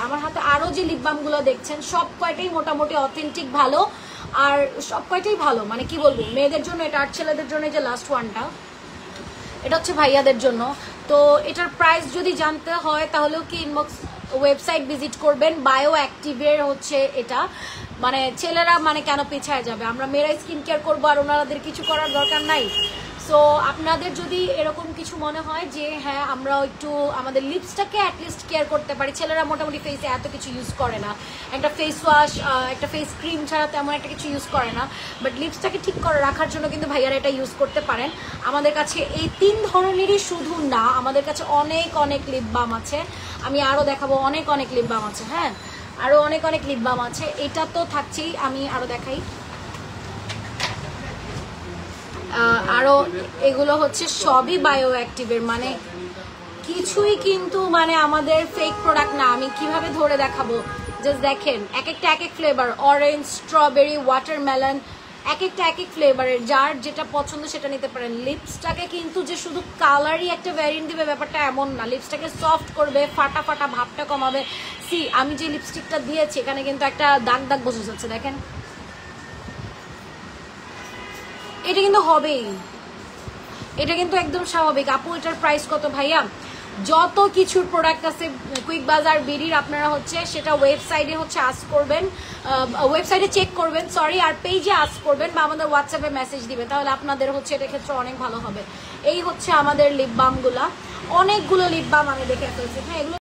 আমার হাতে আরো যে লিপ বামগুলো দেখছেন সব কয়টাই মোটামুটি অথেন্টিক ভালো, আর সব কয়টাই ভালো, মানে কি বলবো, মেয়েদের জন্য এটা আর ছেলেদের জন্য যে লাস্ট ওয়ানটা এটা হচ্ছে ভাইয়াদের জন্য। তো এটার প্রাইস যদি জানতে হয় তাহলেও কি ইনবক্স ওয়েবসাইট ভিজিট করবেন। বায়ো অ্যাক্টিভের হচ্ছে এটা, মানে ছেলেরা মানে কেন পিছায় যাবে, আমরা মেয়েরাই স্কিন কেয়ার করবো আর ওনাদের কিছু করার দরকার নাই। সো আপনাদের যদি এরকম কিছু মনে হয় যে হ্যাঁ আমরা একটু আমাদের লিপসটাকে অ্যাটলিস্ট কেয়ার করতে পারি, ছেলেরা মোটামুটি ফেসে এত কিছু ইউজ করে না, একটা ফেস ওয়াশ একটা ফেস ক্রিম ছাড়া তেমন একটা কিছু ইউজ করে না, বাট লিপসটাকে ঠিক করে রাখার জন্য কিন্তু ভাইয়ারা এটা ইউজ করতে পারেন। আমাদের কাছে এই 3 ধরনেরই শুধু না, আমাদের কাছে অনেক অনেক লিপ বাম আছে, আমি আরও দেখাবো, অনেক অনেক লিপ বাম আছে, হ্যাঁ আরও অনেক অনেক লিপ বাম আছে, এটা তো থাকছেই, আমি আরও দেখাই। আরো এগুলো হচ্ছে সবই বায়ো অ্যাক্টিভের, মানে কিছুই কিন্তু মানে আমাদের ফেক প্রোডাক্ট না। আমি কিভাবে ধরে দেখাবো, জাস্ট দেখেন, এক একটা এক এক ফ্লেভার, অরেঞ্জ, স্ট্রবেরি, ওয়াটারমেলন, এক একটা এক এক ফ্লেভারের, যার যেটা পছন্দ সেটা নিতে পারেন। লিপসটাকে কিন্তু যে শুধু কালারই একটা ভ্যারিয়েন্ট দিবে ব্যাপারটা এমন না, লিপসটাকে সফট করবে, ফাটা ফাটা ভাবটা কমাবে। সি আমি যে লিপস্টিকটা দিয়েছি এখানে কিন্তু একটা দাগ দাগ বসে যাচ্ছে, দেখেন, এটা কিন্তু হবেই, এটা কিন্তু একদম স্বাভাবিক। আপু এটার প্রাইস কত ভাইয়া? যত কিছুর প্রোডাক্ট আছে কুইক বাজার বিডির, আপনারা হচ্ছে সেটা ওয়েবসাইটে হচ্ছে আস্ক করবেন, ওয়েবসাইটে চেক করবেন সরি, আর পেজে আস্ক করবেন বা আমাদের হোয়াটসঅ্যাপে মেসেজ দিবেন, তাহলে আপনাদের হচ্ছে এটা ক্ষেত্রে অনেক ভালো হবে। এই হচ্ছে আমাদের লিপ বামগুলা, অনেকগুলো লিপ বাম আমি দেখে ফেলছি, হ্যাঁ এগুলো